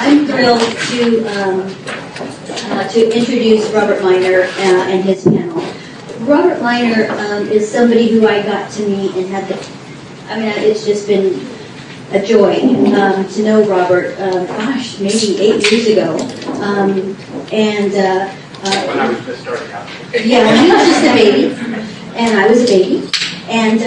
I'm thrilled to introduce Robert Miner and his panel. Robert Miner is somebody who I got to meet and had it's just been a joy to know Robert, maybe 8 years ago. When I was just starting out. Yeah, when he was just a baby, and I was a baby. And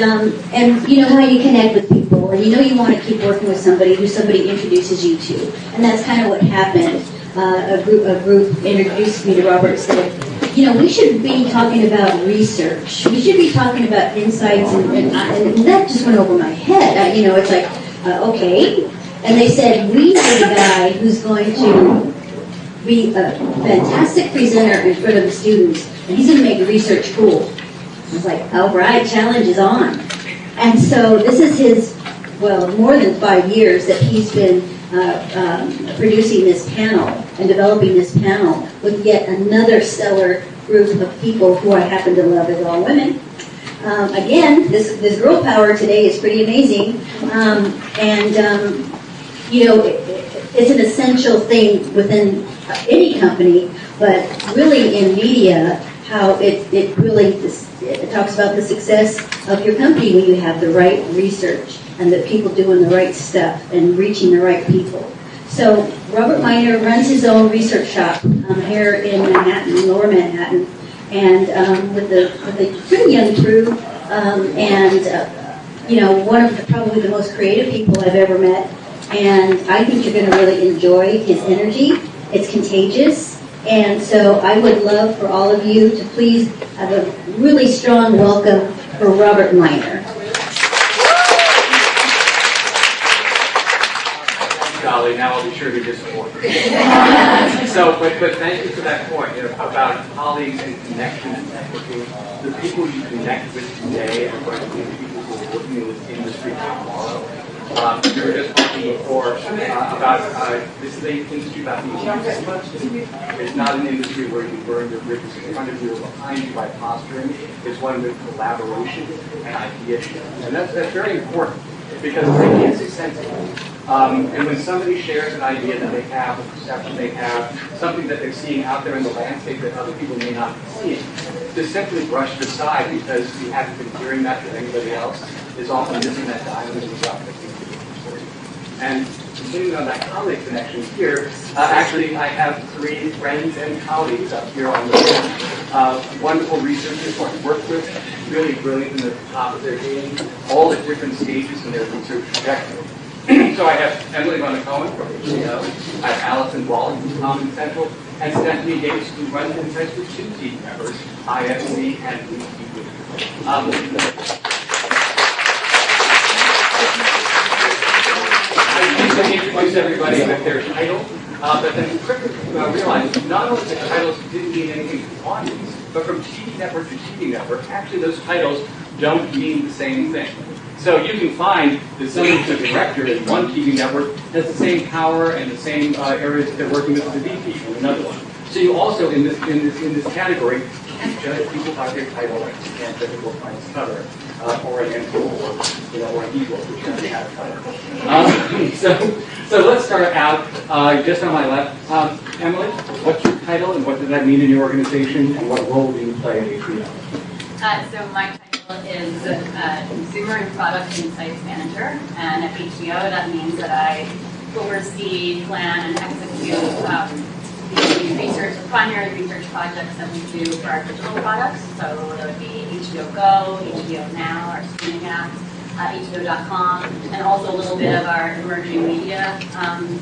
you know how you connect with people, and you want to keep working with somebody who somebody introduces you to. And that's kind of what happened. A group introduced me to Robert and said, we should be talking about research. We should be talking about insights, and that just went over my head. It's like, okay. And they said, we need a guy who's going to be a fantastic presenter in front of the students, and he's going to make research cool. I was like, all right, challenge is on. And so this is his, more than 5 years that he's been producing this panel and developing this panel with yet another stellar group of people who I happen to love as all women. Again, this girl power today is pretty amazing. It's an essential thing within any company, but really in media, how it really it talks about the success of your company when you have the right research and the people doing the right stuff and reaching the right people. So Robert Miner runs his own research shop here in Manhattan, Lower Manhattan, and with a pretty young crew, one of probably the most creative people I've ever met. And I think you're going to really enjoy his energy. It's contagious. And so I would love for all of you to please have a really strong welcome for Robert Miner. Golly, now I'll be sure to disappoint. But thank you for that point about colleagues and connections and networking. The people you connect with today are going to be the people who are working in this industry tomorrow. We were just talking before about this is an industry about being It's not an industry where you burn your bridges in front of you or behind you by posturing. It's one with collaboration and idea sharing. And that's very important because ideas is sensitive. And when somebody shares an idea that they have, a perception they have, something that they're seeing out there in the landscape that other people may not be seeing, to simply brush it aside because you haven't been hearing that from anybody else is often missing that diamond in the rough. And continuing on that colleague connection here, actually I have 3 friends and colleagues up here on the board. Wonderful researchers who I've worked with, really brilliant in the top of their game, all at different stages in their research trajectory. So I have Emily Bona-Cohen from HBO, I have Alison Wallach from Common Central, and Stephanie Yates, who runs and tends with 2 team members, IFC and WE. I introduce everybody with their title, but then quickly realize not only the titles didn't mean anything to the audience, but from TV network to TV network, actually those titles don't mean the same thing. So you can find that somebody who's a director in one TV network has the same power and the same areas that they're working with as a VP in another one. So you also, in this category, can't judge people by their title, like you can't judge a book by its cover, or an entry, or an ebook, which doesn't have a cover. So let's start out just on my left. Emily, what's your title and what does that mean in your organization, and what role do you play at HBO? So my title is Consumer and Product Insights Manager, and at HBO that means that I oversee, plan, and execute the research, the primary research projects that we do for our digital products. So whether it be HBO Go, HBO Now, our streaming apps, HBO.com, and also a little bit of our emerging media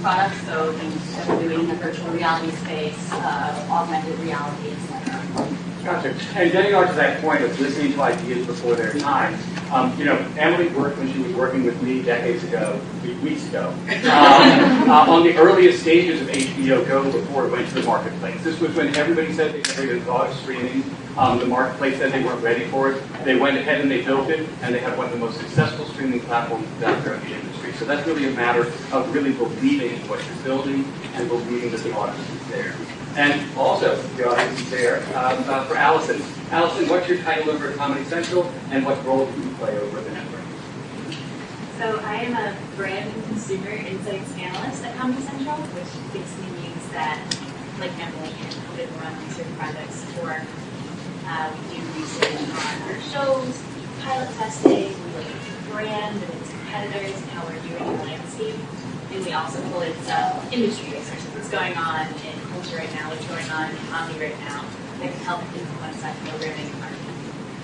products, so things that we're doing in the virtual reality space, augmented reality, etc. Gotcha. And getting on to that point of listening to ideas before their time, Emily worked when she was working with me weeks ago, on the earliest stages of HBO Go before it went to the marketplace. This was when everybody said they never even thought of streaming. The marketplace said they weren't ready for it. They went ahead and they built it, and they have one of the most successful streaming platforms out there in the industry. So that's really a matter of really believing in what you're building and believing that the audience is there. And also, the audience is there for Alison. Alison, what's your title over at Comedy Central, and what role do you play over at the network? So I am a brand and consumer insights analyst at Comedy Central, which basically means that, like Emily, I've been running certain projects for. We do research on our shows, pilot testing, we look at the brand and its competitors and how we're doing in the landscape. And we also pull in some industry research, what's going on in culture right now, what's going on in comedy right now, that can help influence that programming and marketing.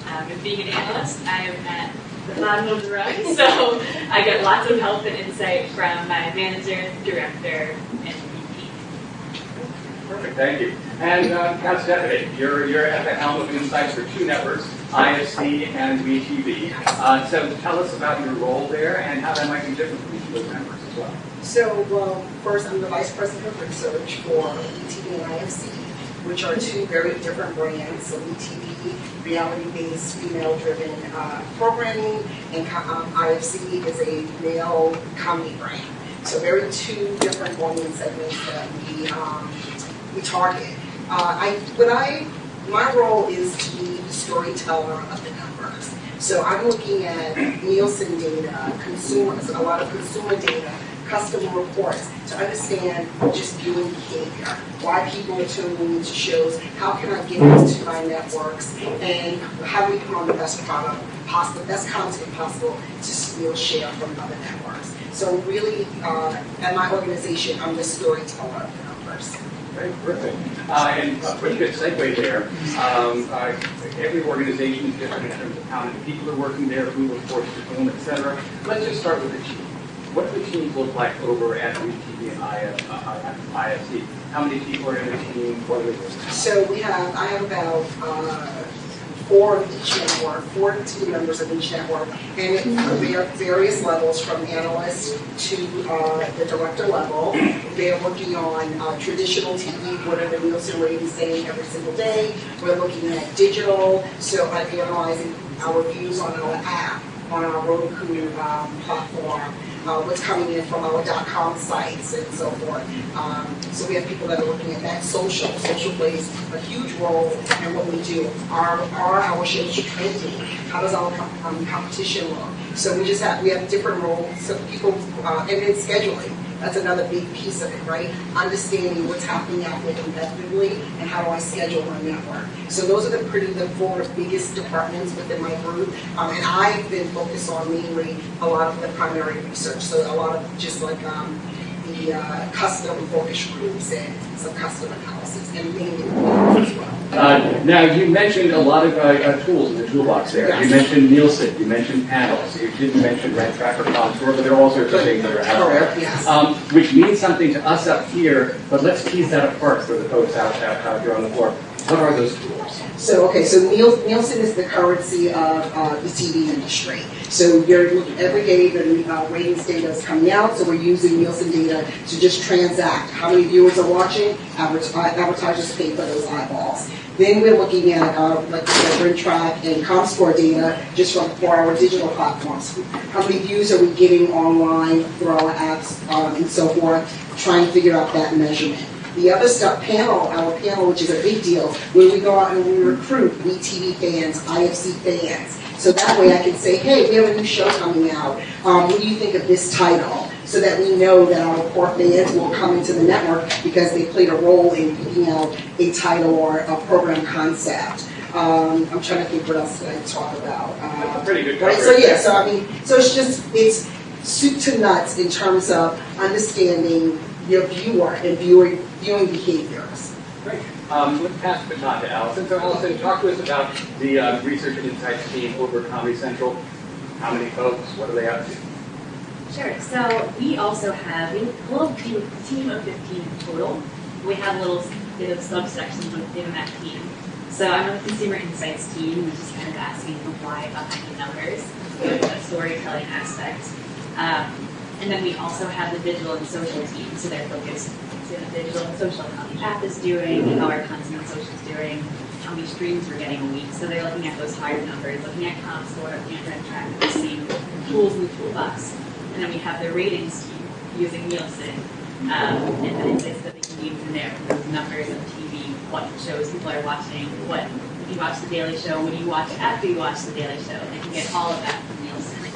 And being an analyst, I am at the bottom of the rung, so I get lots of help and insight from my manager, director, and VP. Perfect, thank you. And now Stephanie, you're at the helm of insights for two networks, IFC and WE. So tell us about your role there and how that might be different from each of those networks as well. So, well, first I'm the Vice President of Research for WE and IFC, which are two very different brands. So WE, reality-based, female-driven programming, and IFC is a male comedy brand. So very two different audience segments that we target. My role is to be the storyteller of the numbers. So I'm looking at Nielsen data, consumers, a lot of consumer data, customer reports to understand just viewing behavior, why people are tuning into shows, how can I get into my networks, and how do we put on the best product possible, the best content possible to steal share from other networks. So really, at my organization, I'm the storyteller of the numbers. Very perfect. And a pretty good segue there. Every organization is different in terms of how many people are working there, who reports to whom, et cetera. Let's just start with the team. What do the teams look like over at WE and IFC? How many people are in the team? What are they doing? So I have about 4 of each network, 4 team members of each network, and at various levels from analyst to the director level. They're working on traditional TV, what are the Nielsen ratings saying every single day. We're looking at digital, so I'm analyzing our views on our app, on our Roku platform, what's coming in from our .com sites and so forth. So we have people that are looking at that. Social plays a huge role in what we do. Are our shows trending? How does our competition look? So we have different roles. So people, and then scheduling. That's another big piece of it, right? Understanding what's happening out there competitively and how do I schedule my network. So those are the 4 biggest departments within my group. And I've been focused on mainly a lot of the primary research. So a lot of just like the custom focus groups and some custom analysis and mainly as well. Now, you mentioned a lot of tools in the toolbox there. Yes. You mentioned Nielsen, you mentioned panels, you didn't mention Red Tracker, Contour, but there are all sorts of things that are out there. Yes. Which means something to us up here, but let's tease that apart for the folks out here on the floor. What are those tools? So Nielsen is the currency of the TV industry. So you're looking every day, the ratings data is coming out, so we're using Nielsen data to just transact how many viewers are watching, advertisers pay for those eyeballs. Then we're looking at like the Red Track and ComScore data just for our digital platforms. How many views are we getting online through our apps and so forth, trying to figure out that measurement. The other stuff, our panel, which is a big deal, where we go out and we recruit WeTV fans, IFC fans. So that way I can say, hey, we have a new show coming out. What do you think of this title? So that we know that our core fans will come into the network because they played a role in picking out a title or a program concept. I'm trying to think what else did I talk about. That's a pretty good right? coverage. So it's soup to nuts in terms of understanding your viewer and viewing behaviors. Great. Let's pass the baton to Alison. So Alison, talk to us about the Research and Insights team over at Comedy Central. How many folks? What are they up to? Sure. So we also have a little team of 15 total. We have a little bit of subsections within that team. So I'm on the Consumer Insights team, which is kind of asking the why behind the numbers, a storytelling aspect. And then we also have the digital and social team, so they're focused on digital and social, how the app is doing, how our content on social is doing, how many streams we're getting a week. So they're looking at those higher numbers, looking at ComScore, looking at Red Track, and seeing tools in the toolbox. And then we have the ratings team using Nielsen and the insights that they can use in there, those numbers of TV, what shows people are watching, if you watch The Daily Show, what do you watch after you watch The Daily Show? They can get all of that from Nielsen.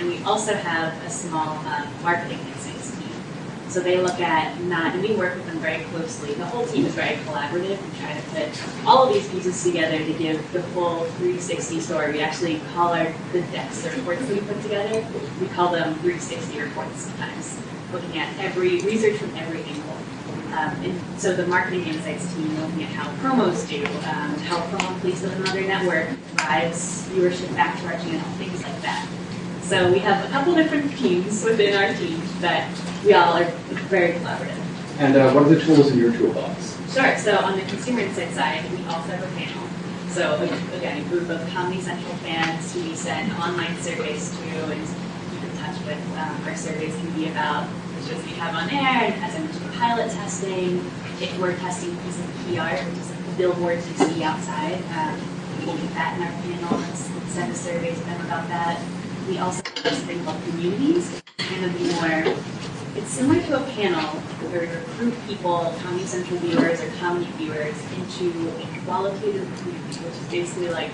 And we also have a small marketing insights team. So they look at and we work with them very closely. The whole team is very collaborative. We try to put all of these pieces together to give the full 360 story. We actually call the decks, the reports that we put together, we call them 360 reports sometimes, looking at every research from every angle. And so the marketing insights team looking at how promos do, how promo placement on another network drives viewership back to our channel, things like that. So we have a couple different teams within our team, but we all are very collaborative. And what are the tools in your toolbox? Sure. So on the consumer insight side, we also have a panel. So again, a group of Comedy Central fans who we send online surveys to and keep in touch with. Our surveys can be about the shows we have on air, and as I mentioned, pilot testing. If we're testing a piece of PR, which is like the billboards you see outside, we will get that in our panel and send a survey to them about that. We also have something called communities, kind of more. It's similar to a panel where we recruit people, Comedy Central viewers or comedy viewers, into a qualitative community, which is basically like,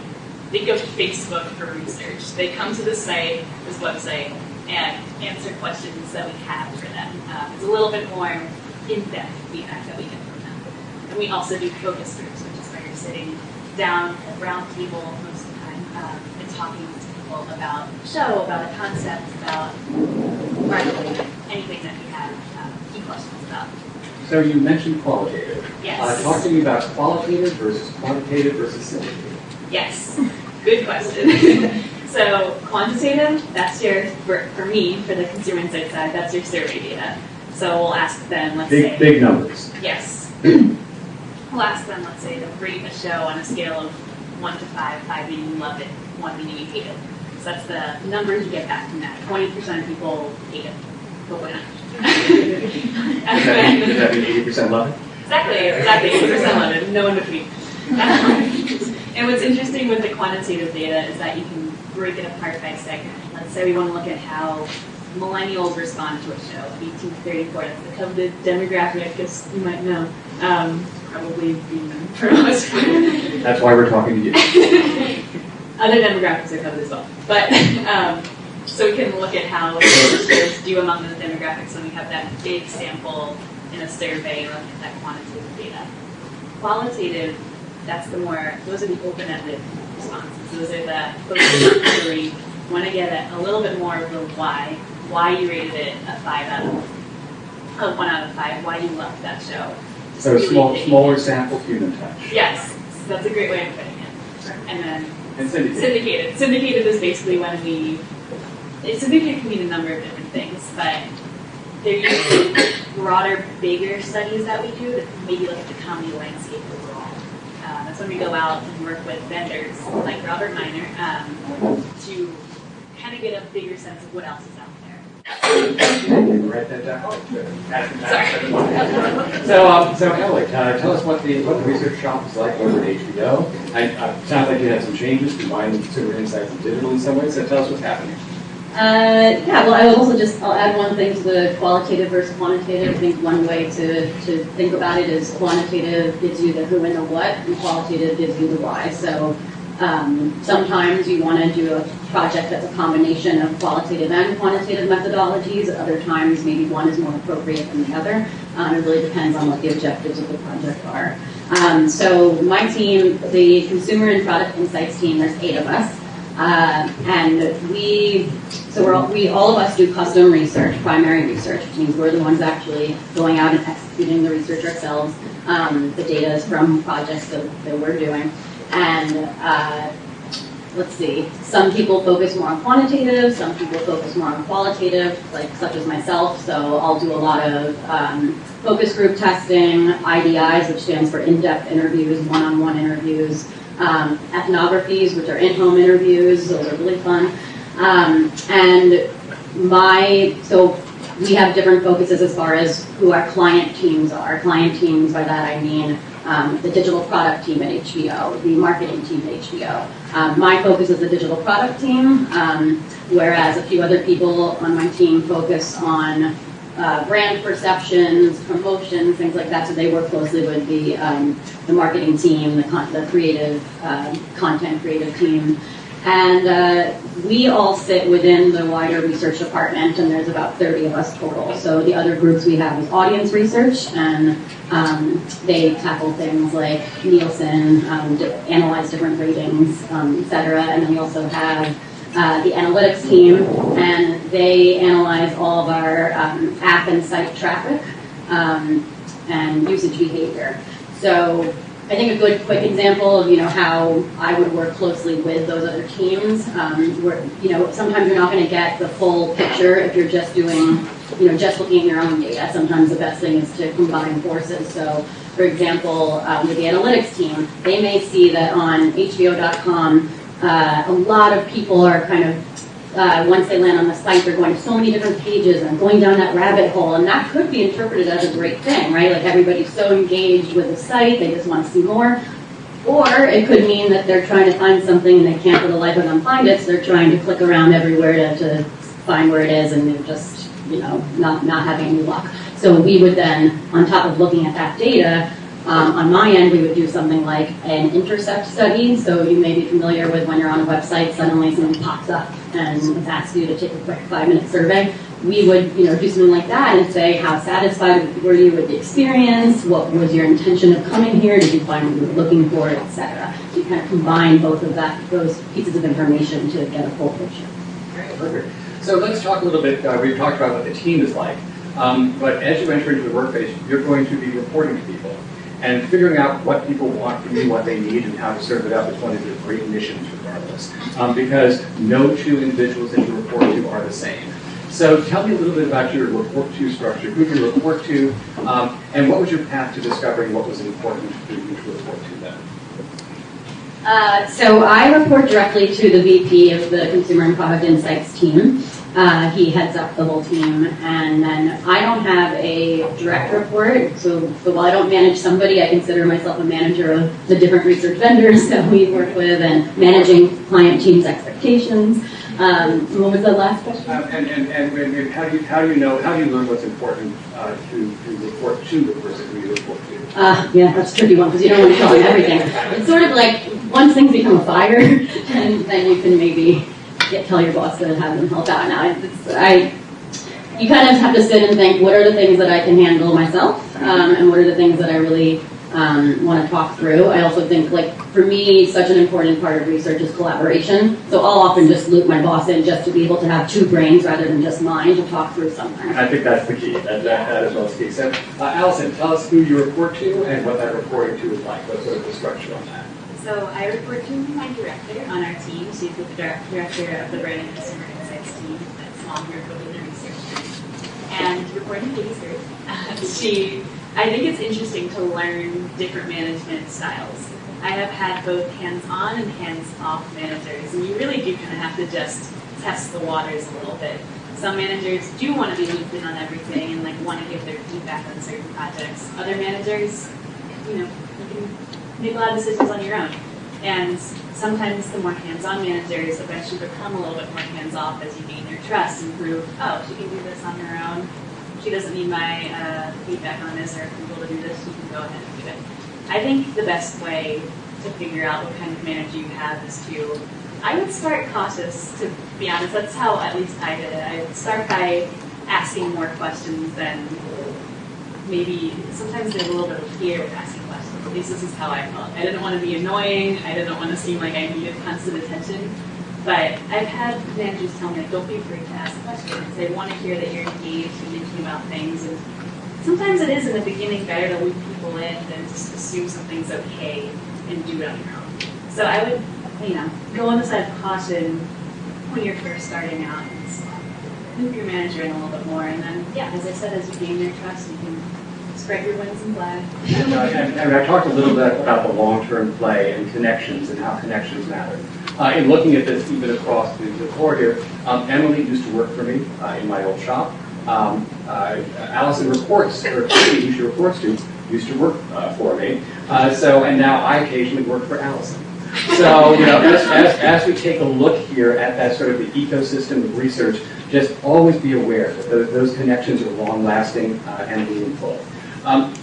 think of Facebook for research. They come to this site, this website, and answer questions that we have for them. It's a little bit more in-depth feedback that we get from them. And we also do focus groups, which is where you're sitting down at a round table most of the time and talking to people about the show, about a concept, about marketing, anything that we have key questions about. So you mentioned qualitative. Yes. Talk to me about qualitative versus quantitative versus syndicated. Yes, good question. So quantitative, that's for me, for the consumer insight side, that's your survey data. So we'll ask them, let's say. Big numbers. Yes. We'll ask them, let's say, to rate a show on a scale of 1 to 5, 5 meaning you loved it, 1 meaning you hate it. So that's the numbers you get back from that. 20% of people hate it. Hopefully not. Does that mean 80% love it? Exactly, 80% love it, no in between. And what's interesting with the quantitative data is that you can break it apart by segment. Let's say we want to look at how millennials respond to a show, 18 to 34. That's the coveted demographic, as you might know. Probably being for most. That's why we're talking to you. Other demographics are covered as well. But so we can look at how shows do among those demographics when we have that big sample in a survey and look at that quantitative data. Qualitative, that's those are the open-ended responses. Those are the focus where we want to get at a little bit more of the why you rated it a 1 out of 5, why you loved that show. Just So really smaller sample, human touch. Yes, that's a great way of putting it. And then syndicated. syndicated. Syndicated is basically when syndicated can mean a number of different things, but they're usually broader, bigger studies that we do that maybe look at the comedy landscape overall. That's when we go out and work with vendors like Robert Miner to kind of get a bigger sense of what else is out there. Write that down. Sorry. So Ellie, tell us what the research shop is like over at HBO. It sounds like you had some changes, combining consumer insights and digital in some ways. So tell us what's happening. Yeah, well, I will also I'll add one thing to the qualitative versus quantitative. I think one way to think about it is quantitative gives you the who and the what, and qualitative gives you the why. So sometimes you want to do a project that's a combination of qualitative and quantitative methodologies. Other times, maybe one is more appropriate than the other. It really depends on what the objectives of the project are. So my team, the Consumer and Product Insights team, there's 8 of us. And all of us do custom research, primary research, which means we're the ones actually going out and executing the research ourselves. The data is from projects that we're doing. And let's see, some people focus more on quantitative, some people focus more on qualitative, such as myself. So I'll do a lot of focus group testing, IDIs, which stands for in-depth interviews, one-on-one interviews, ethnographies, which are in-home interviews. Those are really fun. So we have different focuses as far as who our client teams are. Client teams, by that I mean the digital product team at HBO, the marketing team at HBO. My focus is the digital product team, whereas a few other people on my team focus on brand perceptions, promotions, things like that. So they work closely with the marketing team, the creative, content creative team. And we all sit within the wider research department, and there's about 30 of us total. So the other groups we have is audience research, and they tackle things like Nielsen, analyze different ratings, et cetera. And then we also have the analytics team, and they analyze all of our app and site traffic and usage behavior. So I think a good quick example of how I would work closely with those other teams. Where sometimes you're not going to get the full picture if you're just doing just looking at your own data. Sometimes the best thing is to combine forces. So, for example, with the analytics team, they may see that on HBO.com, a lot of people are kind of once they land on the site, they're going to so many different pages and going down that rabbit hole, and that could be interpreted as a great thing, right? Like everybody's so engaged with the site, they just want to see more. Or it could mean that they're trying to find something and they can't for the life of them find it, so they're trying to click around everywhere to find where it is, and they're just, not having any luck. So we would then, on top of looking at that data, on my end, we would do something like an intercept study. So you may be familiar with when you're on a website, suddenly something pops up and it asks you to take a quick 5-minute survey. We would, do something like that and say, how satisfied were you with the experience? What was your intention of coming here? Did you find what you were looking for, etc. So you kind of combine both of those pieces of information to get a full picture. Perfect. So let's talk a little bit. We've talked about what the team is like, but as you enter into the workplace, you're going to be reporting to people. And figuring out what people want from you, what they need, and how to serve it up is one of your great missions regardless. Because no two individuals that you report to are the same. So tell me a little bit about your report to structure, who you report to, and what was your path to discovering what was important for you to report to them? So I report directly to the VP of the Consumer and Product Insights team. He heads up the whole team, and then I don't have a direct report, so while I don't manage somebody, I consider myself a manager of the different research vendors that we work with and managing client teams' expectations. What was the last question? And how do you learn what's important to report to the person who you report to? Yeah, that's a tricky one because you don't want to tell them everything. It's sort of like once things become a fire, and then you can maybe tell your boss to have them help out. Now, you kind of have to sit and think, what are the things that I can handle myself, and what are the things that I really want to talk through. I also think, for me, such an important part of research is collaboration. So I'll often just loop my boss in just to be able to have two brains rather than just mine to talk through something. I think that's the key. That is well is key. So, Alison, tell us who you report to and what that reporting to is like. What's sort of the structure on that? So I report to my director on our team. She's the director of the Brand and Consumer Insights team that's longer within the research team. And reporting to Yates, I think it's interesting to learn different management styles. I have had both hands-on and hands-off managers, and you really do kind of have to just test the waters a little bit. Some managers do want to be looped in on everything and want to give their feedback on certain projects. Other managers, you can make a lot of decisions on your own. And sometimes the more hands-on managers eventually become a little bit more hands-off as you gain their trust and prove, oh, she can do this on her own. She doesn't need my feedback on this or approval to do this. She can go ahead and do it. I think the best way to figure out what kind of manager you have is I would start cautious, to be honest. That's how at least I did it. I would start by asking more questions than maybe sometimes there's a little bit of fear with asking questions. At least this is how I felt. I didn't want to be annoying. I didn't want to seem like I needed constant attention. But I've had managers tell me, don't be afraid to ask questions. They want to hear that you're engaged and thinking about things. And sometimes it is in the beginning better to loop people in than just assume something's okay and do it on your own. So I would, go on the side of caution when you're first starting out and loop your manager in a little bit more. And then, as I said, as you gain their trust, you can spread your wings and fly. And I talked a little bit about the long-term play and connections and how connections matter. In looking at this even across the board here, Emily used to work for me in my old shop. Alison reports, or Katie, who she reports to, used to work for me. And now I occasionally work for Alison. So, as we take a look here at that sort of the ecosystem of research, just always be aware that those connections are long-lasting and meaningful.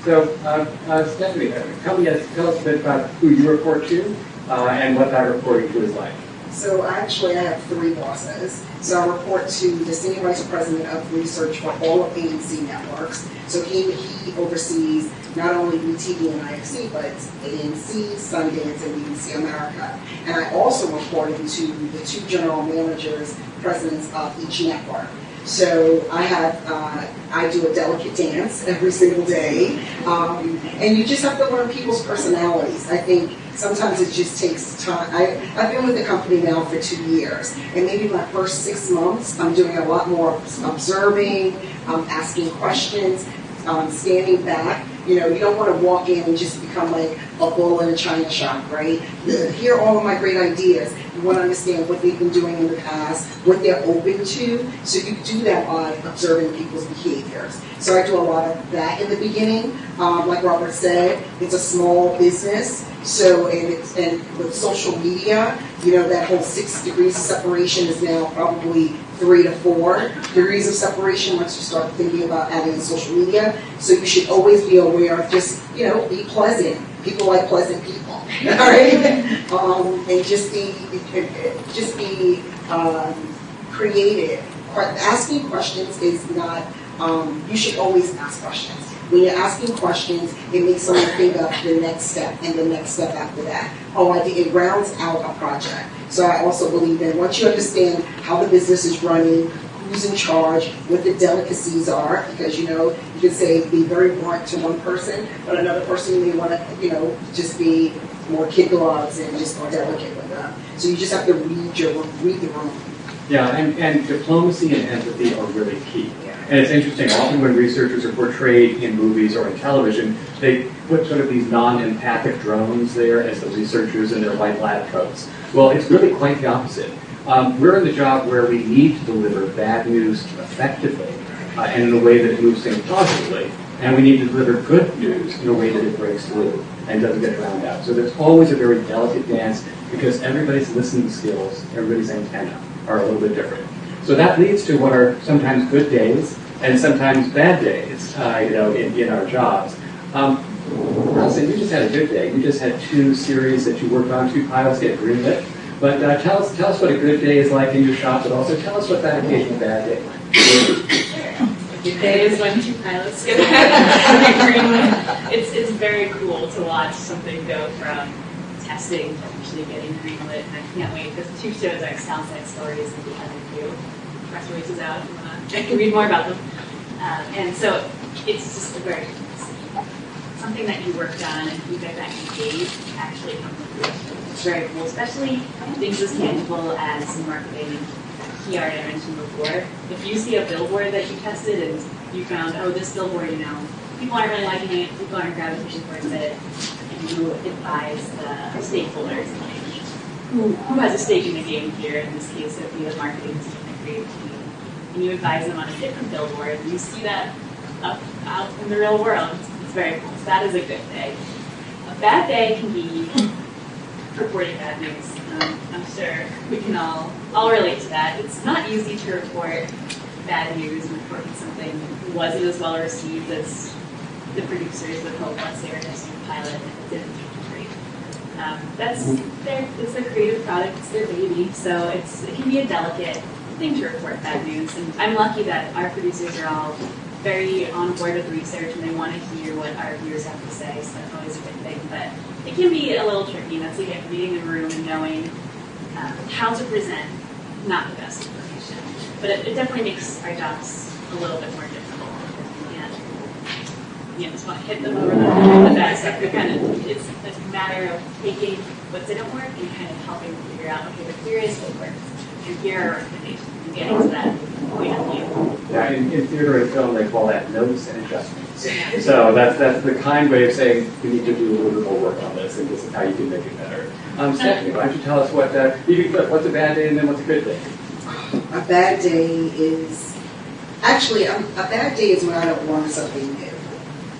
Stephanie, tell us a bit about who you report to and what that reporting to is like. So actually, I have 3 bosses. So I report to the Senior Vice President of Research for all of ANC networks. So he oversees not only WeTV and IFC, but ANC, Sundance, and BBC America. And I also report into the 2 general managers, presidents of each network. So I do a delicate dance every single day. And you just have to learn people's personalities. I think sometimes it just takes time. I've been with the company now for 2 years. And maybe my first 6 months, I'm doing a lot more observing, asking questions, standing back. You know, you don't want to walk in and just become like a bull in a china shop, right? Hear all of my great ideas. You want to understand what they've been doing in the past, what they're open to. So you do that by observing people's behaviors. So I do a lot of that in the beginning. Like Robert said, it's a small business. So, and with social media, you know, that whole 6 degrees of separation is now probably 3 to 4 degrees of separation once you start thinking about adding social media. So you should always be aware of just, you know, be pleasant. People like pleasant people, all right? And just be creative. Asking questions is not, you should always ask questions. When you're asking questions, it makes someone think of the next step and the next step after that. It rounds out a project. So I also believe that once you understand how the business is running, who's in charge, what the delicacies are, because, you know, you can say be very blunt to one person, but another person may want to, you know, just be more kid gloves and just more delicate with them. So you just have to read the room. Yeah, and diplomacy and empathy are really key. And it's interesting, often when researchers are portrayed in movies or in television, they put sort of these non-empathic drones there as the researchers in their white lab coats. Well, it's really quite the opposite. We're in the job where we need to deliver bad news effectively and in a way that it moves things positively. And we need to deliver good news in a way that it breaks through and doesn't get drowned out. So there's always a very delicate dance because everybody's listening skills, everybody's antenna are a little bit different. So that leads to what are sometimes good days and sometimes bad days, in our jobs. Alison, you just had a good day. You just had 2 series that you worked on, 2 pilots get greenlit. But tell us what a good day is like in your shop, but also tell us what that occasional bad day A good day is when 2 pilots get greenlit. It's very cool to watch something go from testing to actually getting greenlit. And I can't wait because 2 shows are Soundside Stories and the other 2 press releases out if you want to read more about them. And so it's just a very something that you worked on and you get that engaged actually come to fruition. It's very cool, especially things as tangible as marketing PR I mentioned before. If you see a billboard that you tested and you found, oh, this billboard, you know, people aren't really liking it, people aren't gravitating towards it, and you advise the stakeholders, like, who has a stake in the game here, in this case, it would be the marketing team, the creative team, and you advise them on a different billboard, and you see that out in the real world. It's very cool. So that is a good day. A bad day can be reporting bad news. I'm sure we can all relate to that. It's not easy to report bad news and reporting something wasn't as well received as the producers would hope. Let's say we're testing a pilot and it didn't do great. It's their creative product, it's their baby, so it can be a delicate thing to report bad news. And I'm lucky that our producers are all very on board with research and they want to hear what our viewers have to say, so that's always a good thing. But it can be a little tricky. That's like reading the room and knowing how to present not the best information. But it definitely makes our jobs a little bit more difficult. And you just want to hit them over the bad stuff. It's a matter of taking what didn't work and kind of helping them figure out, okay, but here is what works. And here are recommendations. And getting to that point of view. Yeah, in theater and film, they call that notes and adjustments. So that's the kind way of saying we need to do a little bit more work on this, and this is how you can make it better. Stephanie, why don't you tell us what's a bad day and then what's a good day? A bad day is a bad day is when I don't learn something new.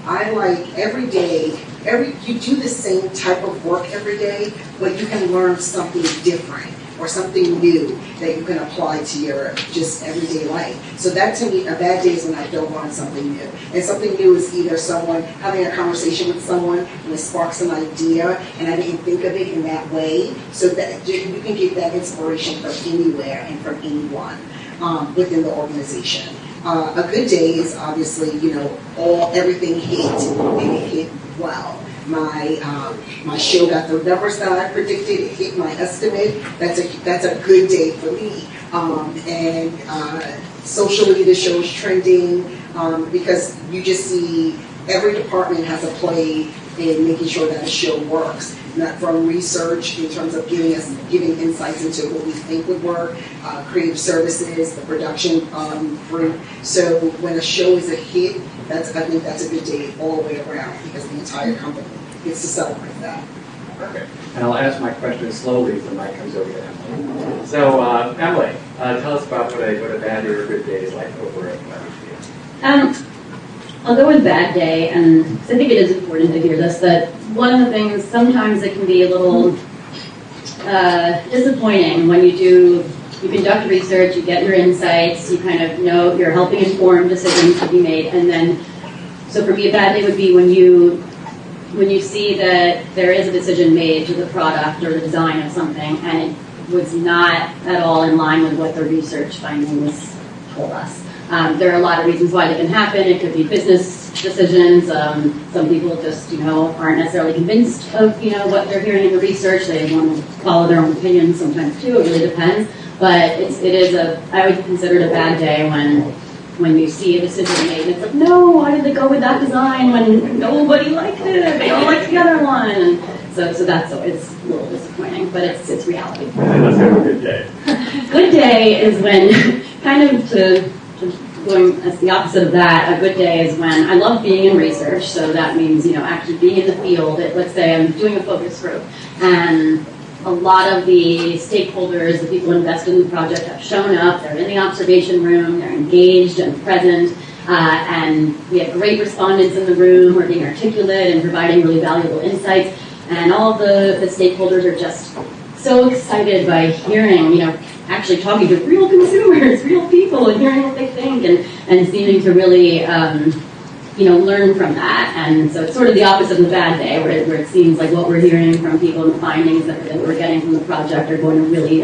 I like every day. You do the same type of work every day, but you can learn something different. or something new that you can apply to your just everyday life. So that to me, a bad day is when I don't learn something new. And something new is either someone having a conversation with someone and it sparks an idea and I didn't think of it in that way. So that you can get that inspiration from anywhere and from anyone within the organization. A good day is obviously, everything hit and it hit well. My show got the numbers that I predicted. It hit my estimate. That's a good day for me. And socially, the show is trending because you just see every department has a play in making sure that the show works. Not from research in terms of giving insights into what we think would work, creative services, the production group. So when a show is a hit, I think that's a good day all the way around because the entire company gets to celebrate that. Perfect. And I'll ask my question slowly as the mic comes over to Emily. So, Emily, tell us about what a bad day or a good day is like over at HBOs. I'll go with bad day, and I think it is important to hear this, that one of the things, sometimes it can be a little disappointing when you conduct research, you get your insights, you kind of know you're helping inform decisions to be made, and then, so for me a bad day would be when you see that there is a decision made to the product or the design of something, and it was not at all in line with what the research findings told us. There are a lot of reasons why that can happen. It could be business decisions. Some people just, aren't necessarily convinced of, what they're hearing in the research. They want to follow their own opinions sometimes too. It really depends. But I would consider it a bad day when you see a decision made and it's like, no, why did they go with that design when nobody liked it? They all liked the other one. And so that's it's a little disappointing, but it's reality. And let's have a good day. Good day is when kind of going as the opposite of that, a good day is when I love being in research, so that means, actually being in the field. Let's say I'm doing a focus group, and a lot of the stakeholders, the people invested in the project have shown up, they're in the observation room, they're engaged and present, and we have great respondents in the room who are being articulate and providing really valuable insights, and all of the stakeholders are just so excited by hearing, actually talking to real consumers, real people, and hearing what they think, and seeming to really, learn from that. And so it's sort of the opposite of the bad day, where it seems like what we're hearing from people and the findings that we're getting from the project are going to really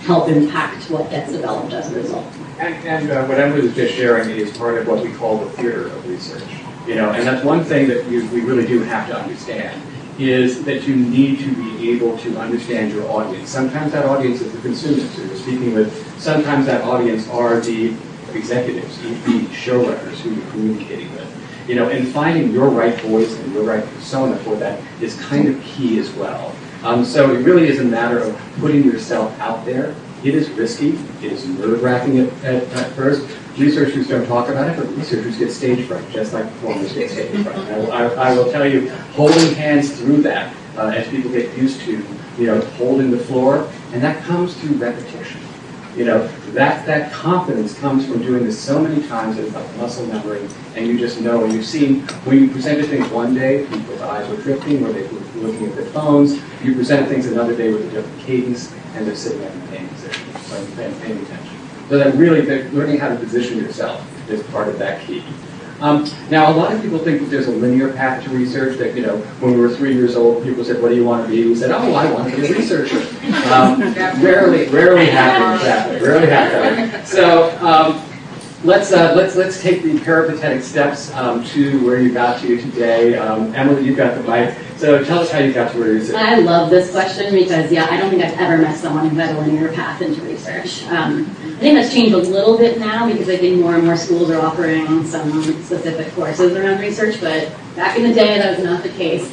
help impact what gets developed as a result. And what Emily was just sharing is part of what we call the theater of research. And that's one thing that we really do have to understand, is that you need to be able to understand your audience. Sometimes that audience is the consumers who you're speaking with. Sometimes that audience are the executives, the showrunners who you're communicating with. And finding your right voice and your right persona for that is kind of key as well. So it really is a matter of putting yourself out there. It is risky. It is nerve-wracking at first. Researchers don't talk about it, but researchers get stage fright, just like performers get stage fright. I will tell you, holding hands through that as people get used to, holding the floor, and that comes through repetition. That confidence comes from doing this so many times that it's like muscle memory, and you just know, and you've seen, when you presented things one day, people's eyes were drifting, or they were looking at their phones. You presented things another day with a different cadence, and they're sitting there and paying attention. So that really, learning how to position yourself is part of that key. Now, a lot of people think that there's a linear path to research, that, when we were 3 years old, people said, what do you want to be? We said, oh, I want to be a researcher. Rarely happens that way. Rarely happens. So let's take the peripatetic steps to where you got to today. Emily, you've got the mic. So tell us how you got to where you're sitting. I love this question because, I don't think I've ever met someone who had a linear path into research. I think that's changed a little bit now because I think more and more schools are offering some specific courses around research, but back in the day that was not the case.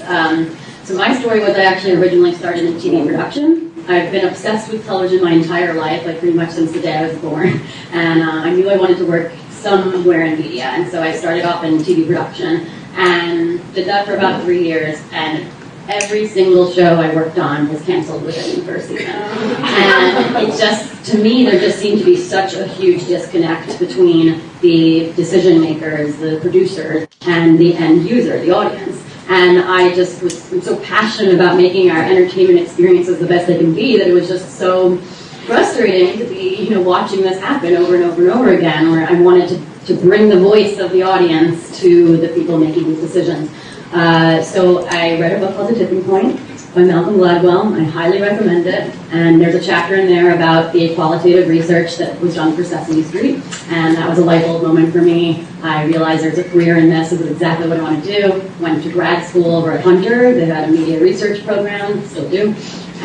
So my story was I actually originally started in TV production. I've been obsessed with television my entire life, like pretty much since the day I was born, and I knew I wanted to work somewhere in media, and so I started off in TV production and did that for about 3 years, and every single show I worked on was canceled within the first season. And it just, to me, there just seemed to be such a huge disconnect between the decision makers, the producers, and the end user, the audience. And I just I'm so passionate about making our entertainment experiences the best they can be that it was just so frustrating to be, watching this happen over and over and over again, where I wanted to bring the voice of the audience to the people making these decisions. So I read a book called The Tipping Point by Malcolm Gladwell. I highly recommend it. And there's a chapter in there about the qualitative research that was done for Sesame Street. And that was a light bulb moment for me. I realized there's a career in this. This is exactly what I want to do. Went to grad school over at Hunter. They had a media research program, still do.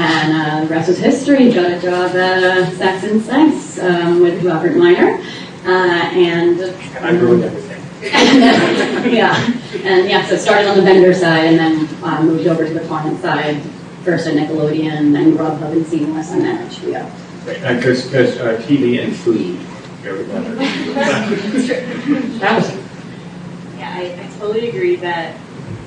And the rest was history. Got a job at Saxon Science with Robert Miner. I ruined everything. So started on the vendor side and then moved over to the client side. First at Nickelodeon, then Grubhub and Seamless, and then HBO. Because TV and food go together. Alison. Yeah, I totally agree that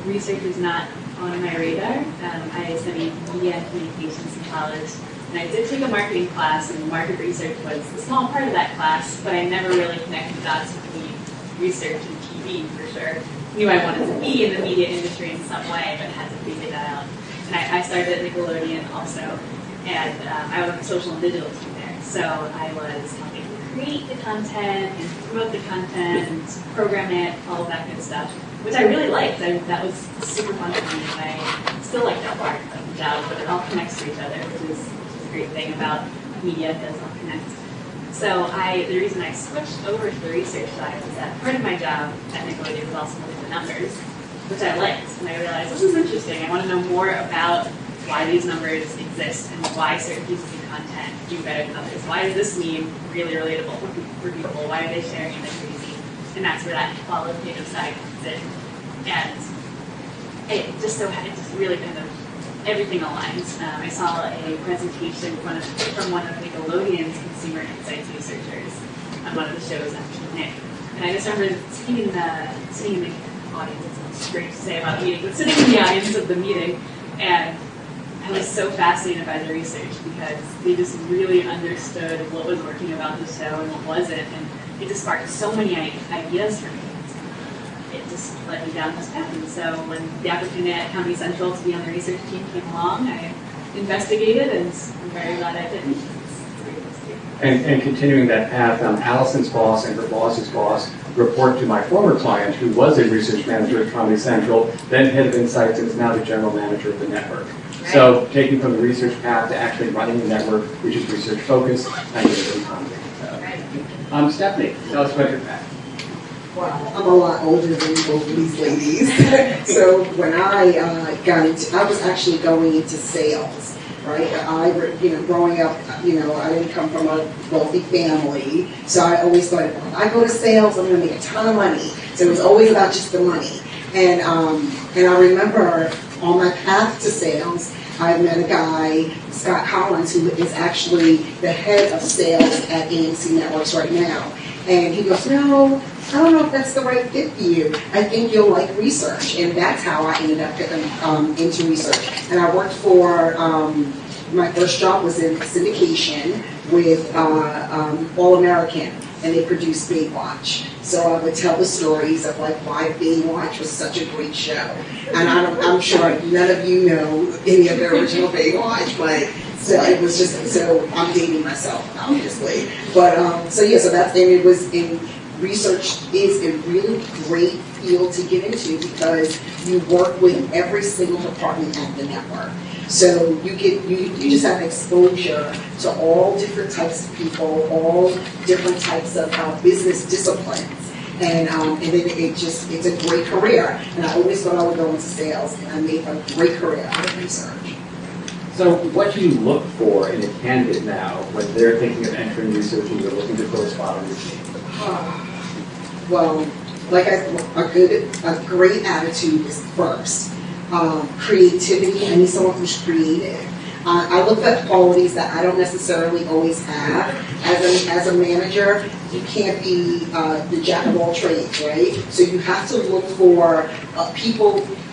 research is not on my radar. I studied media and communications in college, and I did take a marketing class, and market research was a small part of that class, but I never really connected dots between research and TV for sure. Knew I wanted to be in the media industry in some way, but had to figure that out. And I started at Nickelodeon also, and I was on the social and digital team there. So I was helping create the content and promote the content and program it, all of that good stuff, which I really liked. That was super fun for me, and I still like that part of the job, but it all connects to each other, which is a great thing about media, it does all connect. So the reason I switched over to the research side was that part of my job at Nickelodeon was also looking at the numbers, which I liked. And I realized, this is interesting. I want to know more about why these numbers exist and why certain pieces of content do better than others. Why does this meme really relatable for people? Why are they sharing it like crazy? And that's where that qualitative side comes in. And it just really kind of everything aligns. I saw a presentation from one of Nickelodeon's consumer insights researchers on one of the shows on Nick. And I just remember sitting in the audience, it's great to say about meeting, but sitting in the audience of the meeting, and I was so fascinated by the research because they just really understood what was working about the show and what wasn't, and it just sparked so many ideas for me. It just led me down this path. And so when the opportunity at Comedy Central to be on the research team came along, I investigated, and I'm very glad I did. And continuing that path, Alison's boss and her boss's boss report to my former client, who was a research manager at Comedy Central, then head of insights, and is now the general manager of the network. Right. So taking from the research path to actually running the network, which is research focused, I give it content. Stephanie, tell us about your path. Wow, I'm a lot older than both of these ladies. So when I I was actually going into sales, right? Growing up, I didn't come from a wealthy family, so I always thought, if I go to sales, I'm going to make a ton of money. So it was always about just the money. And I remember on my path to sales, I met a guy, Scott Collins, who is actually the head of sales at AMC Networks right now. And he goes, no, I don't know if that's the right fit for you. I think you'll like research. And that's how I ended up getting into research. And I worked for, my first job was in syndication with All American, and they produced Baywatch. So I would tell the stories of why Baywatch was such a great show. And I'm sure none of you know any of the original Baywatch, but so it was so I'm dating myself, obviously. But so that's, and it was in research is a really great field to get into because you work with every single department at the network. So you just have exposure to all different types of people, all different types of business disciplines. And then it's a great career. And I always thought I would go into sales, and I made a great career out of research. So what do you look for in a candidate now when they're thinking of entering research and you're looking to fill a spot on your team? Well, a great attitude is first. Creativity, I need someone who's creative. I look at qualities that I don't necessarily always have. As a manager, you can't be the jack of all trades, right? So you have to look for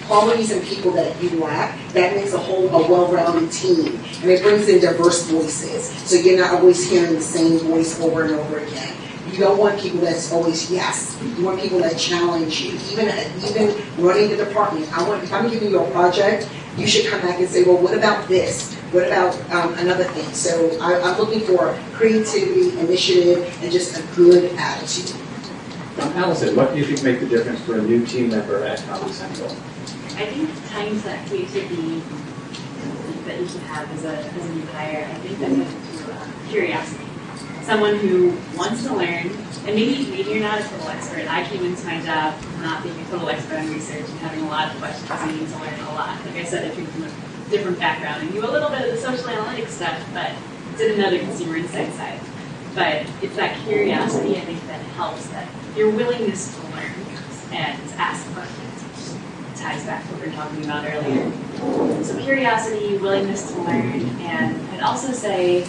qualities and people that you lack. That makes a well-rounded team, and it brings in diverse voices. So you're not always hearing the same voice over and over again. You don't want people that's always yes. You want people that challenge you. Even running the department, if I'm giving you a project, you should come back and say, well, what about this? What about another thing? So I'm looking for creativity, initiative, and just a good attitude. Alison, what do you think make the difference for a new team member at Comedy Central? I think tying to that creativity that you should have as a new hire, I think that goes to curiosity. Someone who wants to learn, and maybe you're not a total expert. I came into my job not being a total expert on research and having a lot of questions and needing to learn a lot. Like I said, I came from a different background and knew a little bit of the social analytics stuff, but did another consumer insight side. But it's that curiosity, I think, that helps, that your willingness to learn and ask questions, which ties back to what we were talking about earlier. So curiosity, willingness to learn, and I'd also say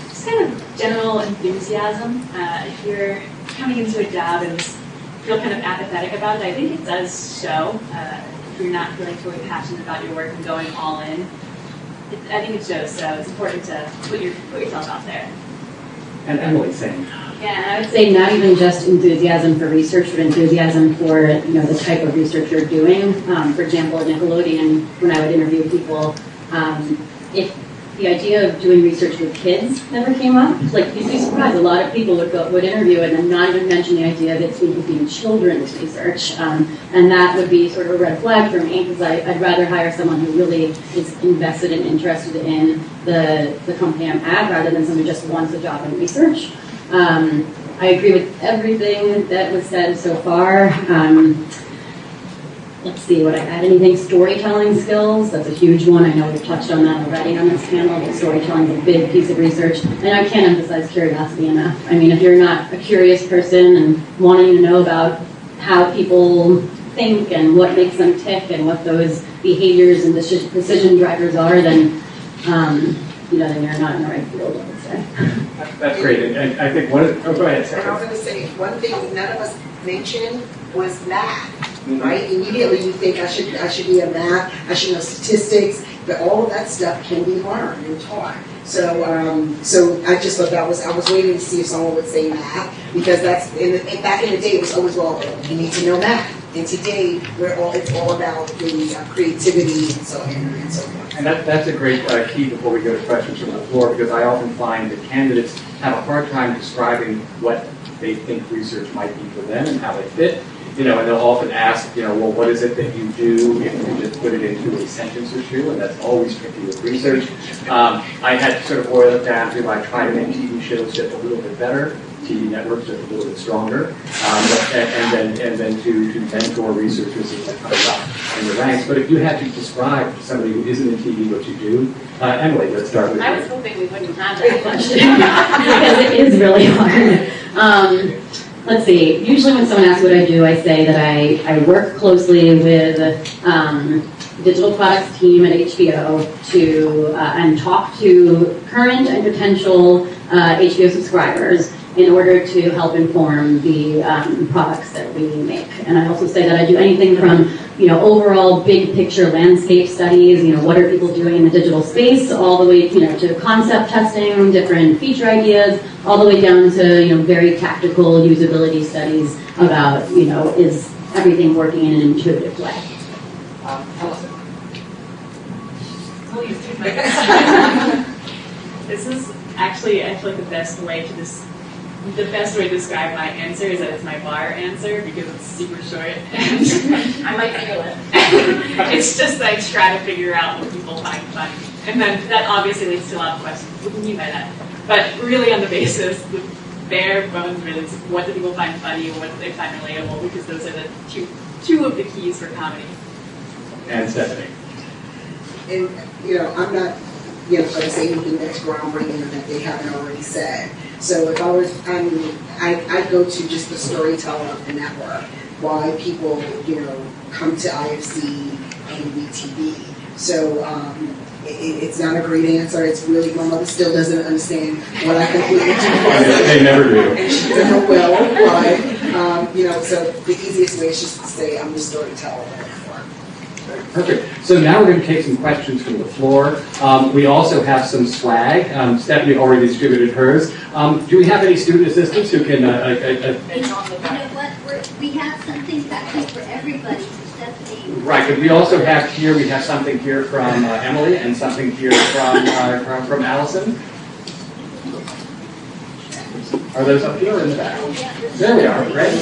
just kind of general enthusiasm. If you're coming into a job and feel kind of apathetic about it, I think it does show. If you're not feeling totally passionate about your work and going all in, I think it shows. So it's important to put yourself out there. And Emily, same. Yeah, and I would say not even just enthusiasm for research, but enthusiasm for the type of research you're doing. For example, at Nickelodeon, when I would interview people, if the idea of doing research with kids never came up, like you'd be surprised. A lot of people would interview and then not even mention the idea of it being children's research, and that would be sort of a red flag for me because I'd rather hire someone who really is invested and interested in the company I'm at rather than someone who just wants a job in research. I agree with everything that was said so far. Let's see, would I add anything? Storytelling skills, that's a huge one. I know we've touched on that already on this panel, but storytelling is a big piece of research. And I can't emphasize curiosity enough. I mean, if you're not a curious person and wanting to know about how people think and what makes them tick and what those behaviors and decision drivers are, then then you're not in the right field, I would say. That's great. And I think go ahead, And I was going to say, one thing none of us mentioned was math. Right? Immediately you think I should be a math, I should know statistics, but all of that stuff can be learned and taught. So I just thought I was waiting to see if someone would say math, because that's back in the day it was always, well, you need to know math. And today it's all about the creativity and so on and so forth. And that's a great key before we go to questions from the floor, because I often find that candidates have a hard time describing what they think research might be for them and how they fit. And they'll often ask, well, what is it that you do if you just put it into a sentence or two, and that's always tricky with research. I had to sort of boil it down to I try to make TV shows just a little bit better, TV networks just a little bit stronger, and then to mentor researchers as they come up in the ranks. But if you had to describe to somebody who isn't in TV what you do, Emily, let's start with you. I was hoping we wouldn't have that question. Because it is really hard. Let's see, usually when someone asks what I do, I say that I work closely with digital products team at HBO and talk to current and potential HBO subscribers in order to help inform the products that we make. And I also say that I do anything from overall big picture landscape studies, what are people doing in the digital space, all the way to concept testing, different feature ideas, all the way down to very tactical usability studies about is everything working in an intuitive way. Alison. Please take my This is actually, I feel like the best way to describe my answer is that it's my bar answer because it's super short. And I might feel it. it's just that I try to figure out what people find funny. And then that obviously leads to a lot of questions. What do you mean by that? But really on the basis, the bare bones really is what do people find funny and what do they find relatable, because those are the two of the keys for comedy. And Stephanie. And I'm not going to say anything that's groundbreaking or that they haven't already said. So if I go to just the storyteller of the network, why people, come to IFC and WE. So it's not a great answer. It's really, my mother still doesn't understand what I completely do. They never do. And she doesn't know well why. So the easiest way is just to say I'm the storyteller of the network. Perfect. So now we're going to take some questions from the floor. We also have some swag. Stephanie already distributed hers. Do we have any student assistants who can... You know what? We have something actually for everybody. Stephanie. Right, but we also have here, we have something here from Emily and something here from Alison. Are those up here or in the back? There we are, right?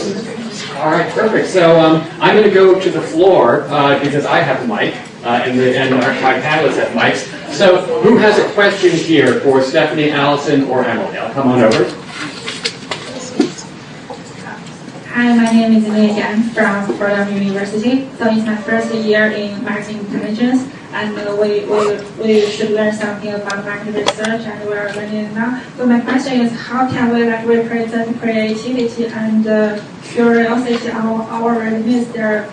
All right, perfect. So I'm going to go to the floor because I have a mic and my panelists have mics. So who has a question here for Stephanie, Alison, or Emily? I'll come on over. Hi, my name is Yates. I'm from Fordham University. So it's my first year in marketing intelligence, and we should learn something about market research, and we're learning it now. So my question is, how can we represent creativity and curiosity on our resumes? They're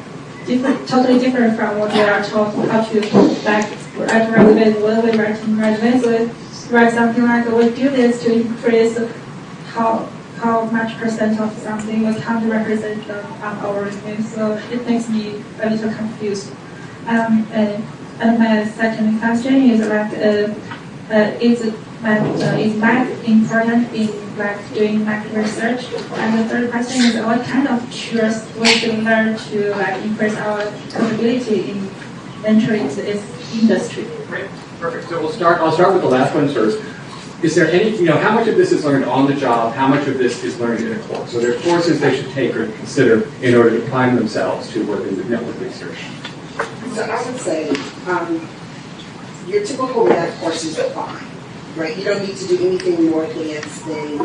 totally different from what we are taught how to write resumes. When we write resumes, we write something like we do this to increase how much percent of something we can't represent on our resume. So it makes me a little confused. And my second question is is math important in doing market research? And the third question is, what kind of tools we should learn to increase our capability in entering this industry? Great, perfect. So I'll start with the last one first. Is there any, how much of this is learned on the job? How much of this is learned in a course? So there are courses they should take or consider in order to prime themselves to working with network research. So I would say your typical math courses are fine, right? You don't need to do anything more advanced than,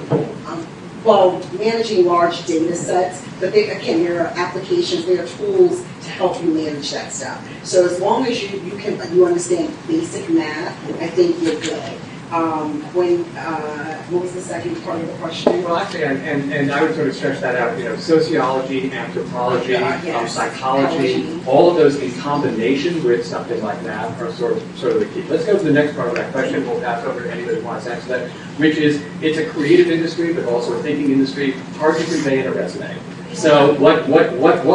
managing large data sets, but there are applications, there are tools to help you manage that stuff. So as long as you understand basic math, I think you're good. What was the second part of the question? Well, actually, and I would sort of stretch that out. Sociology, anthropology, psychology, all of those in combination with something like math are sort of the key. Let's go to the next part of that question. We'll pass over to anybody who wants to answer that, which is it's a creative industry, but also a thinking industry. Hard to convey in a resume. So what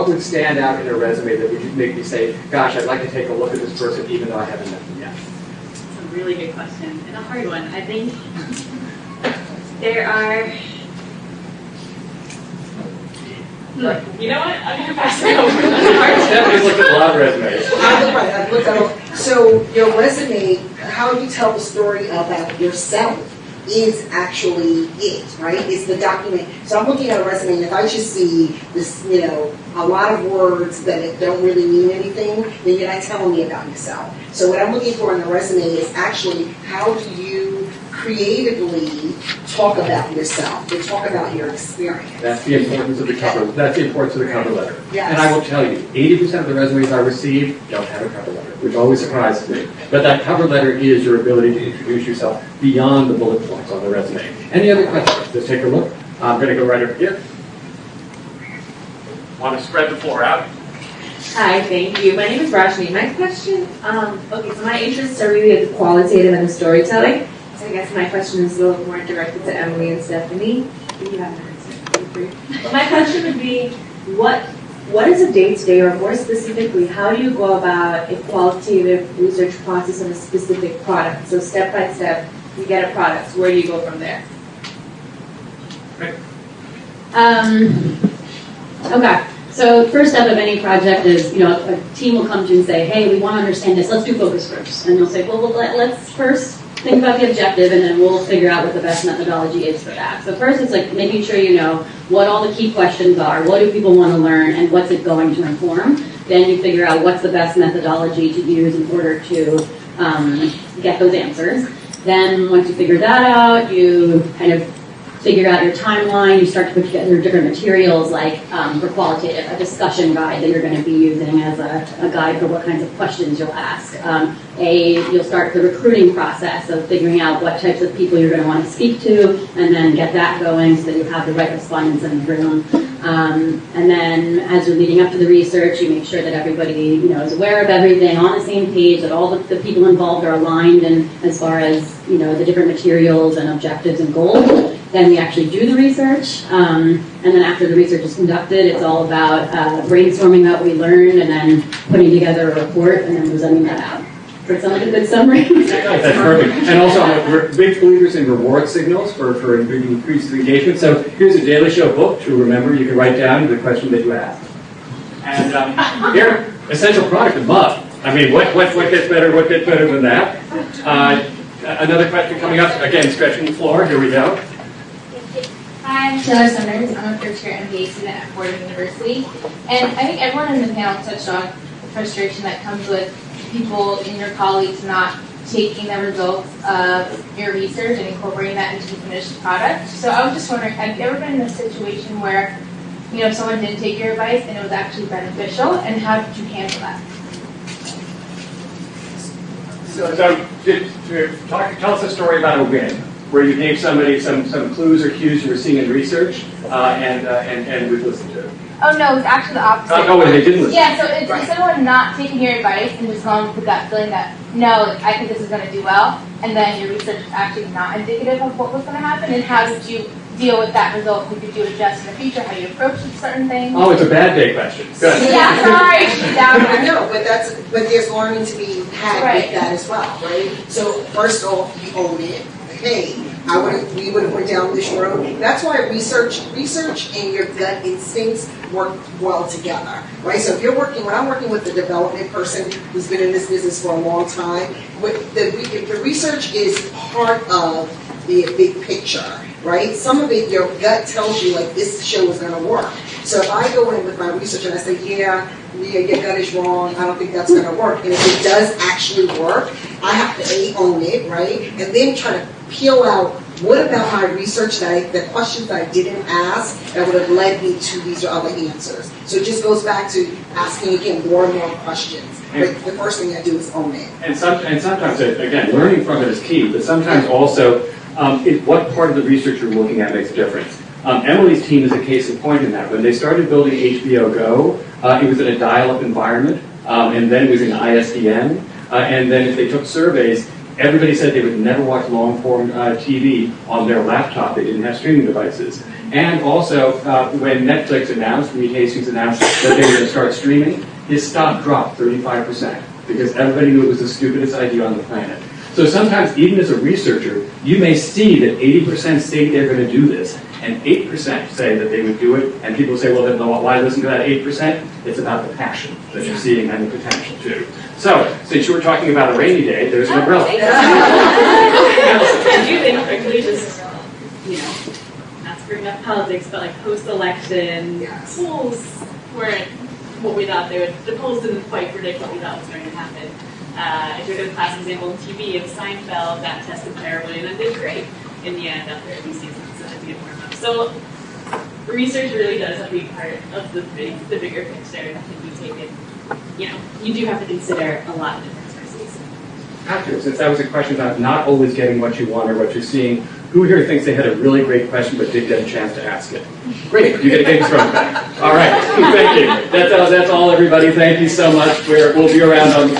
would stand out in a resume that would make me say, gosh, I'd like to take a look at this person even though I haven't met them yet? Really good question and a hard one. I think there are. You know what? I'm gonna pass it over. Stephanie's looked at a lot of resumes. I looked at so your resume, how you tell the story about yourself is actually it, right? It's the document. So I'm looking at a resume, and if I just see this, a lot of words that don't really mean anything, then you're not telling me about yourself. So what I'm looking for in the resume is actually how do you creatively talk about yourself, to talk about your experience. That's the importance of the cover. That's the importance of the cover letter. Yes. And I will tell you, 80% of the resumes I receive don't have a cover letter, which always surprises me. But that cover letter is your ability to introduce yourself beyond the bullet points on the resume. Any other questions? Let's take a look. I'm going to go right over here. Want to spread the floor out? Hi, thank you. My name is Rashmi. My question, so my interests are really at the qualitative and the storytelling. So I guess my question is a little more directed to Emily and Stephanie. If you have an answer, feel free. But my question would be, what is a day-to-day, or more specifically, how do you go about a qualitative research process on a specific product? So step by step, you get a product. So where do you go from there? Okay. So first step of any project is, a team will come to you and say, hey, we want to understand this. Let's do focus groups. And you'll say, well, let's first think about the objective, and then we'll figure out what the best methodology is for that. So first, it's like making sure you know what all the key questions are, what do people want to learn, and what's it going to inform. Then you figure out what's the best methodology to use in order to get those answers. Then once you figure that out, you kind of figure out your timeline, you start to put together different materials like for qualitative, a discussion guide that you're going to be using as a guide for what kinds of questions you'll ask. You'll start the recruiting process of figuring out what types of people you're going to want to speak to, and then get that going so that you have the right respondents in the room. And then as you're leading up to the research, you make sure that everybody is aware of everything, on the same page, that all the people involved are aligned and as far as the different materials and objectives and goals. then we actually do the research. And then after the research is conducted, it's all about brainstorming what we learned and then putting together a report and then presenting that out. Does that sound like a good summary? That's perfect. And also, we're big believers in reward signals for increased engagement. So here's a Daily Show book to remember. You can write down the question that you asked. And here, essential product of mud. I mean, what gets better? What gets better than that? Another question coming up. Again, stretching the floor. Here we go. Hi, I'm Taylor Summers. I'm a first year MBA student at Fordham University. And I think everyone in the panel touched on the frustration that comes with people and your colleagues not taking the results of your research and incorporating that into the finished product. So I was just wondering, have you ever been in a situation where, someone didn't take your advice and it was actually beneficial, and how did you handle that? So tell us a story about a win, where you gave somebody some clues or cues you were seeing in research, and we've listened to it. Oh no, it was actually the opposite. Oh, they didn't listen. Yeah, so it's someone not taking your advice and just going with that feeling that, no, I think this is going to do well, and then your research is actually not indicative of what was going to happen, and how did you deal with that result? Did you adjust in the future, how you approach certain things? Oh, it's a bad day question. Good. Yeah, sorry. I know, but there's learning to be had with that as well, right? So first off, you own it. Hey, we would have went down this road. That's why research and your gut instincts work well together, right? So if when I'm working with a development person who's been in this business for a long time, if the research is part of the big picture, right? Some of it, your gut tells you, like, this show is going to work. So if I go in with my research and I say, yeah, your gut is wrong, I don't think that's going to work. And if it does actually work, I have to own it, right? And then try to peel out, what about my research, the questions that I didn't ask that would have led me to these other answers. So it just goes back to asking, again, more and more questions. But the first thing I do is own it. And sometimes, again, learning from it is key, but sometimes also, what part of the research you're looking at makes a difference. Emily's team is a case in point in that. When they started building HBO Go, it was in a dial-up environment, and then it was in ISDN, and then if they took surveys, everybody said they would never watch long-form TV on their laptop. They didn't have streaming devices. And also, when Netflix announced, Reed Hastings announced that they were going to start streaming, his stock dropped 35% because everybody knew it was the stupidest idea on the planet. So sometimes, even as a researcher, you may see that 80% say they're going to do this, and 8% say that they would do it, and people say, well, then why listen to that 8%? It's about the passion that you're seeing and the potential, too. So, since you were talking about a rainy day, there's an umbrella. I do think, could we just, not to bring up politics, but like post-election polls weren't what we thought they would, the polls didn't quite predict what we thought was going to happen. I took a class example on TV of Seinfeld that tested terribly and then did great in the end after a few seasons, so I didn't warm up. So research really does have to be part of the bigger picture, and I think you take it, you do have to consider a lot of different sources. Have to, since that was a question about not always getting what you want or what you're seeing. Who here thinks they had a really great question but didn't get a chance to ask it? Great, you get a Gates from back. All right, thank you. That's all, everybody. Thank you so much. We'll be around on the